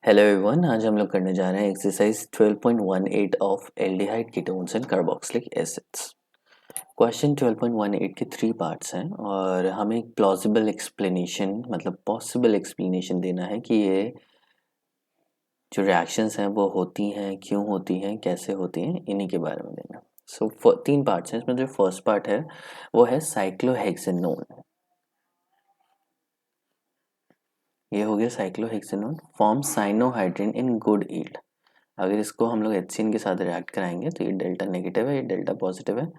Hello everyone, आज हम लोग करने जा रहे हैं exercise 12.18 of aldehyde ketones and carboxylic acids. Question 12.18 के 3 पार्ट्स हैं और हमें एक प्लॉजिबल एक्सप्लेनेशन मतलब पॉसिबल एक्सप्लेनेशन देना है कि ये जो रिएक्शंस हैं वो होती हैं, क्यों होती हैं, कैसे होती हैं, इन्हीं के बारे में देना। सो 3 पार्ट्स हैं। इसमें जो फर्स्ट पार्ट है वो है साइक्लोहेक्सेनोन। ये हो गया cyclohexanone form cyanohydrin in good yield. अगर इसको हम लोग HCN के साथ रिएक्ट कराएंगे तो ये डेल्टा नेगेटिव है, ये डेल्टा पॉजिटिव है।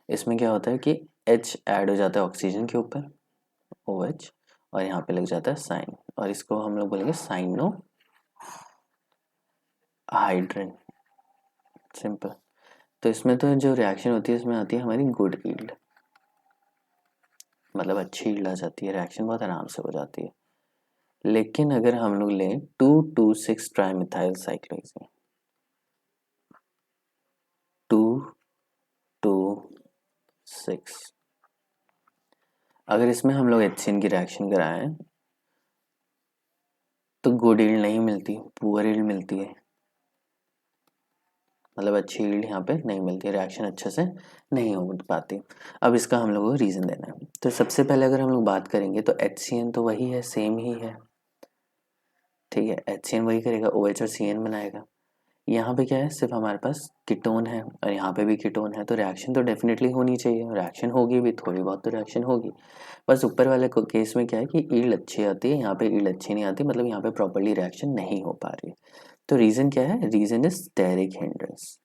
इसमें क्या होता है कि H ऐड हो जाता है ऑक्सीजन के ऊपर OH और यहाँ पे लग जाता है साइन और इसको हम लोग बोलेंगे साइनो हाइड्रिन। सिंपल। तो इसमें तो जो रिएक्शन होती है इसमें आती है हमारी गुड यील्ड, मतलब अच्छी यील्ड आ जाती है, रिएक्शन बहुत आराम से हो जाती है। लेकिन अगर हम लोग लें 2,2,6 ट्राइमिथाइल साइक्लोहेक्सेन 2,2,6, अगर इसमें हम लोग HCN की रिएक्शन कराएं तो गुड यील्ड नहीं मिलती, पुअर यील्ड मिलती है, मतलब अच्छी यील्ड यहाँ पे नहीं मिलती, रिएक्शन अच्छे से नहीं हो पाती। अब इसका हम लोगों को रीज़न देना है। तो सबसे पहले अगर हम लोग बात करेंगे तो HCN तो वही है, सेम ही है, ठीक है। HCN वही करेगा, OH और CN बनाएगा। यहाँ पे क्या है, सिर्फ हमारे पास कीटोन है और यहाँ पे भी कीटोन है, तो रिएक्शन तो डेफिनेटली होनी चाहिए, रिएक्शन होगी भी, थोड़ी बहुत तो रिएक्शन होगी। बस ऊपर वाले केस में क्या है कि यील्ड अच्छी आती है, यहाँ पे यील्ड अच्छी नहीं आती, मतलब यहाँ पे प्रॉपर्ली रिएक्शन नहीं हो पा रही है। तो रीज़न क्या है, रीज़न इज स्टेरिक हिंड्रेंस।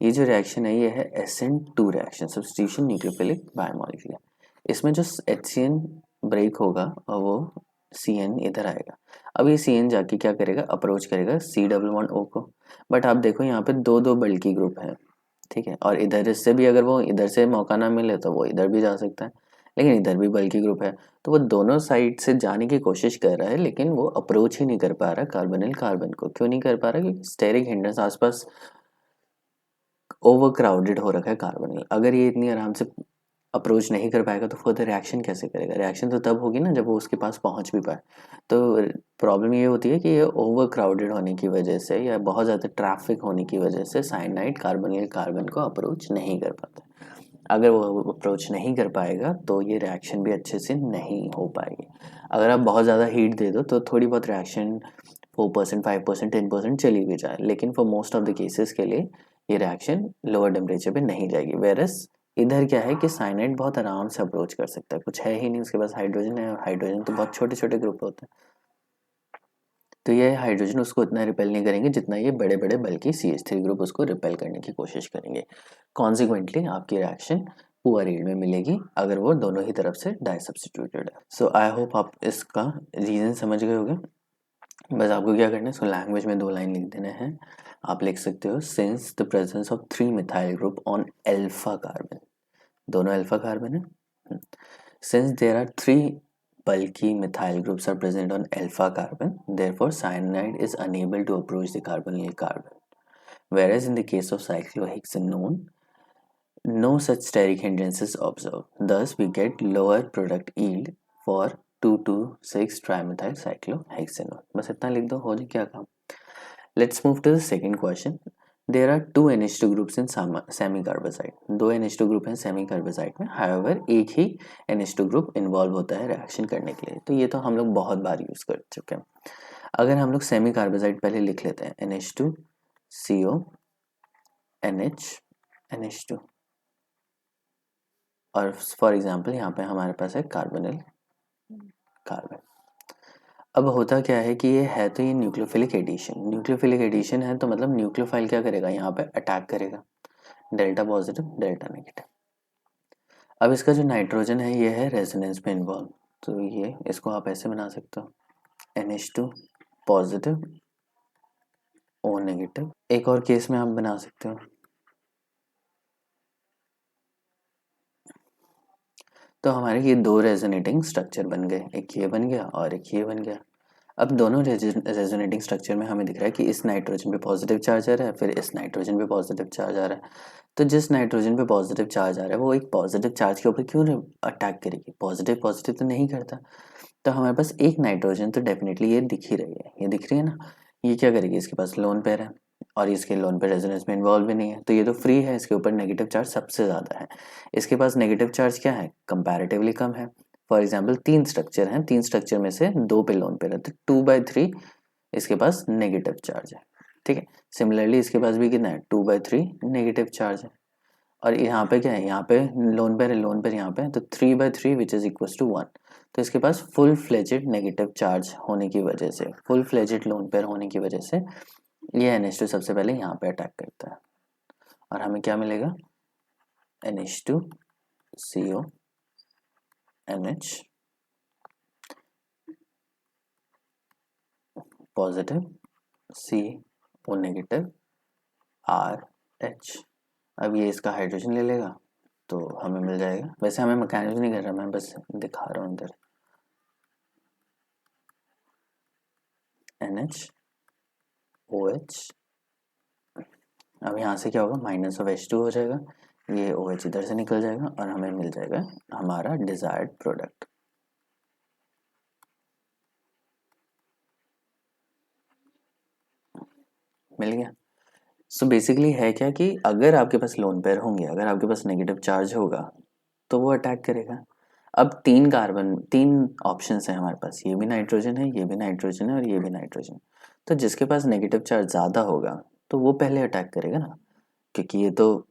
ये जो रिएक्शन है ये है SN2 reaction, substitution nucleophilic biomolecular. इसमें जो HCN ब्रेक होगा और वो CN इधर आएगा। अब ये CN जाके क्या करेगा, अप्रोच करेगा C+O को। बट आप देखो यहाँ पे दो दो बल्कि ग्रुप है, ठीक है, और इधर से भी अगर वो इधर से मौका ना मिले तो वो इधर भी जा सकता है, लेकिन इधर भी बल्कि ग्रुप है, तो वो दोनों साइड से जाने की कोशिश कर रहा है लेकिन वो अप्रोच ही नहीं कर पा रहा कार्बोनिल कार्बन को। क्यों नहीं कर पा रहा, क्योंकि स्टेरिक हिंड्रेंस, आसपास ओवर क्राउडेड हो रखा है कार्बोनिल। अगर ये इतनी आराम से अप्रोच नहीं कर पाएगा तो फर्दर रिएक्शन कैसे करेगा, रिएक्शन तो तब होगी ना जब वो उसके पास पहुंच भी पाए। तो प्रॉब्लम ये होती है कि ये ओवर क्राउडेड होने की वजह से या बहुत ज़्यादा ट्रैफिक होने की वजह से साइनाइड कार्बोनिल कार्बन को अप्रोच नहीं कर पाता। अगर वो अप्रोच नहीं कर पाएगा तो ये रिएक्शन भी अच्छे से नहीं हो पाएगी। अगर आप बहुत ज़्यादा हीट दे दो तो थोड़ी बहुत रिएक्शन 4%, 5%, 10% चली भी जाए, लेकिन for most of the cases के लिए ये रिएक्शन लोअर टेम्परेचर पे नहीं जाएगी। वेरस इधर क्या है कि साइनाइड बहुत आराम से अप्रोच कर सकता है, कुछ है ही नहीं उसके पास, हाइड्रोजन है और हाइड्रोजन तो बहुत छोटे छोटे ग्रुप होते हैं, तो ये हाइड्रोजन उसको इतना रिपेल नहीं करेंगे जितना ये बड़े बड़े बल्कि CH3 ग्रुप उसको रिपेल करने की कोशिश करेंगे। कॉन्सिक्वेंटली आपकी रिएक्शन पुअर यील्ड में मिलेगी अगर वो दोनों ही तरफ से डाई सब्स्टिट्यूटेड है। सो आई होप आप इसका रीज़न समझ गए होंगे। बस आपको क्या करना है, इसको लैंग्वेज में 2 लाइन लिख देना है। आप लिख सकते हो since the presence of 3 methyl group on alpha carbon, दोनों अल्फा कार्बन है। Since there are 3 bulky methyl groups are present on alpha carbon, therefore cyanide is unable to approach the carbonyl carbon. Whereas in the case of cyclohexanone, no such steric hindrance is observed. Thus, we get lower product yield for 2,2,6 trimethyl cyclohexanone. बस इतना लिख दो, हो जाए क्या काम। Let's move to the second question. There are two NH2 groups in semi-carbazide. दो NH2 group हैं सेमी कार्बाजाइड में, however एक ही NH2 ग्रुप इन्वॉल्व होता है रिएक्शन करने के लिए। तो ये तो हम लोग बहुत बार यूज कर चुके हैं। अगर हम लोग सेमी कार्बाजाइड पहले लिख लेते हैं NH2 CO NH NH2, और फॉर एग्जांपल यहाँ पे हमारे पास है कार्बोनिल कार्बन। अब होता क्या है कि ये है तो ये न्यूक्लियोफिलिक एडिशन, न्यूक्लियोफिलिक एडिशन है तो मतलब न्यूक्लियोफाइल क्या करेगा, यहाँ पे अटैक करेगा, डेल्टा पॉजिटिव डेल्टा नेगेटिव। अब इसका जो नाइट्रोजन है ये है रेजोनेंस में इन्वॉल्व, तो ये इसको आप ऐसे बना सकते हो NH2 पॉजिटिव O नेगेटिव। एक और केस में आप बना सकते हो, तो हमारे ये दो रेजोनेटिंग स्ट्रक्चर बन गए, एक ये बन गया और एक ये बन गया। अब दोनों रेजोनेटिंग स्ट्रक्चर में हमें दिख रहा है कि इस नाइट्रोजन पे पॉजिटिव चार्ज आ रहा है, फिर इस नाइट्रोजन पे पॉजिटिव चार्ज आ रहा है। तो जिस नाइट्रोजन पे पॉजिटिव चार्ज आ रहा है वो एक पॉजिटिव चार्ज के ऊपर क्यों अटैक करेगी, पॉजिटिव पॉजिटिव तो नहीं करता। तो हमारे पास एक नाइट्रोजन तो डेफिनेटली ये दिख ही रही है, ये दिख रही है ना। ये क्या करेगी, इसके पास लोन पेयर है और इसके लोन पेयर रेजोनेंस में इन्वॉल्व भी नहीं है, तो ये तो फ्री है, इसके ऊपर नेगेटिव चार्ज सबसे ज़्यादा है। इसके पास नेगेटिव चार्ज क्या है, कंपैरेटिवली कम है। फॉर एग्जाम्पल 3 स्ट्रक्चर हैं, 3 स्ट्रक्चर में से 2 पे लोन पेयर है, तो 2/3 इसके पास नेगेटिव चार्ज है। ठीक है, सिमिलरली इसके पास भी कितना है, 2/3 नेगेटिव चार्ज है। और यहाँ पे क्या है, यहाँ पे लोन पेयर है, लोन पेयर यहाँ पे है, तो 3/3 विच इज इक्वल टू 1। तो इसके पास फुल फ्लेजेड नेगेटिव चार्ज होने की वजह से, फुल फ्लेजेड लोन पेयर होने की वजह से ये NH2 सबसे पहले यहाँ पे अटैक करता है और हमें क्या मिलेगा, NH2CO NH positive, CO negative, RH। अब ये इसका हाइड्रोजन ले लेगा तो हमें मिल जाएगा, वैसे हमें मैकेनिज्म नहीं कर रहा, मैं बस दिखा रहा हूँ इधर, NH OH। अब यहाँ से क्या होगा, -H2 हो जाएगा, ये OH इधर से निकल जाएगा और हमें मिल जाएगा हमारा डिजायर्ड प्रोडक्ट। मिल गया। सो बेसिकली है क्या कि अगर आपके पास लोन पेयर होंगे, अगर आपके पास नेगेटिव चार्ज होगा तो वो अटैक करेगा। अब 3 ऑप्शंस हैं हमारे पास, ये भी नाइट्रोजन है, ये भी नाइट्रोजन है और ये भी नाइट्रोजन। तो जिसके पास नेगेटिव चार्ज ज़्यादा होगा तो वो पहले अटैक करेगा ना, क्योंकि ये तो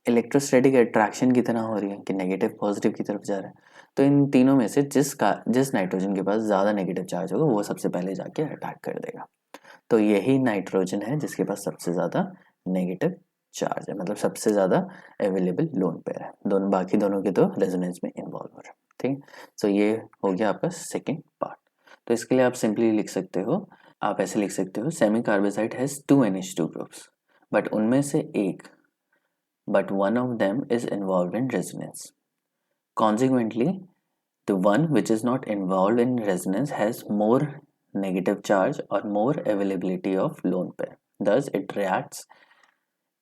इलेक्ट्रोस्टैटिक अट्रैक्शन की तरह हो रही है कि नेगेटिव पॉजिटिव की तरफ जा रहा है। तो इन तीनों में से जिस नाइट्रोजन के पास ज़्यादा नेगेटिव चार्ज होगा वो सबसे पहले जाके अटैक कर देगा। तो यही नाइट्रोजन है जिसके पास सबसे ज़्यादा नेगेटिव चार्ज है, मतलब सबसे ज़्यादा अवेलेबल लोन पेयर है। बाकी दोनों के तो रेजोनेंस में इन्वॉल्व हो रहे हैं। ठीक, सो ये हो गया आपका सेकेंड पार्ट। तो इसके लिए आप सिंपली लिख सकते हो, आप ऐसे लिख सकते हो, semicarbazide has 2 NH2 groups but उनमें से एक, but one of them is involved in resonance. Consequently, the one which is not involved in resonance has more negative charge or more availability of lone pair. Thus, it reacts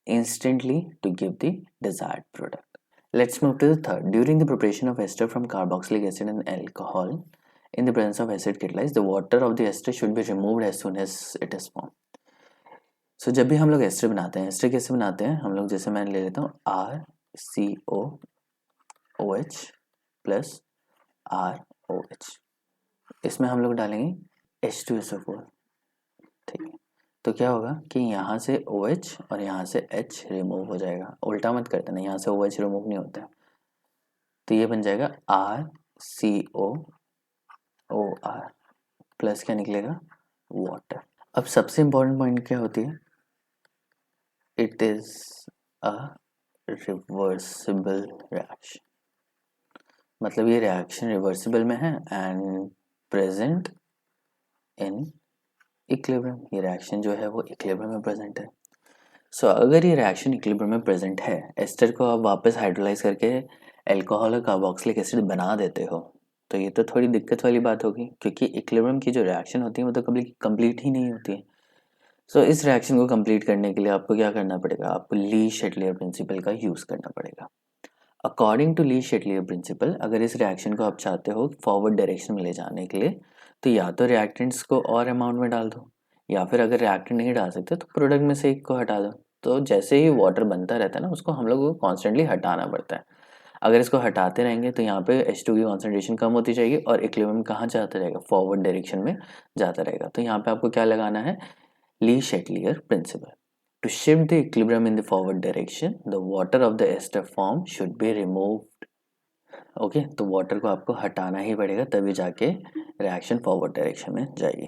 instantly to give the desired product. Let's move to the third. During the preparation of ester from carboxylic acid and alcohol, in the presence of acid catalyzed, the water of the ester should be removed as soon as it is formed. सो जब भी हम लोग ester बनाते हैं, ester कैसे बनाते हैं हम लोग, जैसे मैं ले लेता हूँ RCOOH प्लस ROH, इसमें हम लोग डालेंगे H2SO4। ठीक है, तो क्या होगा कि यहाँ से OH और यहाँ से H रिमूव हो जाएगा, उल्टा मत करते ना, यहाँ से OH रिमूव नहीं होता है। तो ये बन जाएगा RCOOR प्लस क्या निकलेगा, वाटर। अब सबसे इम्पोर्टेंट पॉइंट क्या होती है, it is a reversible reaction, मतलब ये रिएक्शन रिवर्सिबल में है एंड प्रेजेंट इन इक्विलिब्रियम। ये रिएक्शन जो है वो इक्विलिब्रियम में प्रेजेंट है। सो अगर ये रिएक्शन इक्विलिब्रियम में प्रेजेंट है, एस्टर को आप वापस हाइड्रोलाइज करके अल्कोहल और कार्बोक्सिलिक एसिड बना देते हो, तो ये तो थोड़ी दिक्कत वाली बात होगी, क्योंकि इक्विलिब्रियम की जो रिएक्शन होती है वो तो कभी कंप्लीट ही नहीं होती है। सो इस रिएक्शन को कंप्लीट करने के लिए आपको क्या करना पड़ेगा, आपको ली शेटलियर प्रिंसिपल का यूज़ करना पड़ेगा। According to Le Chatelier principle, अगर इस रिएक्शन को आप चाहते हो फॉरवर्ड डायरेक्शन में ले जाने के लिए, तो या तो रिएक्टेंट्स को और अमाउंट में डाल दो, या फिर अगर रिएक्टेंट नहीं डाल सकते तो प्रोडक्ट में से एक को हटा दो। तो जैसे ही वाटर बनता रहता है ना, उसको हम लोग को कॉन्स्टेंटली हटाना पड़ता है। अगर इसको हटाते रहेंगे तो यहाँ पे H2 की कॉन्सेंट्रेशन कम होती जाएगी और इक्विलिब्रियम कहाँ जाता रहेगा, फॉरवर्ड डायरेक्शन में जाता रहेगा। तो यहाँ पे आपको क्या लगाना है, Le Chatelier principle. To shift the equilibrium in the forward direction, the water of the ester form should be removed. Okay, तो वाटर को आपको हटाना ही पड़ेगा, तभी जाके रिएक्शन फॉरवर्ड डायरेक्शन में जाएगी।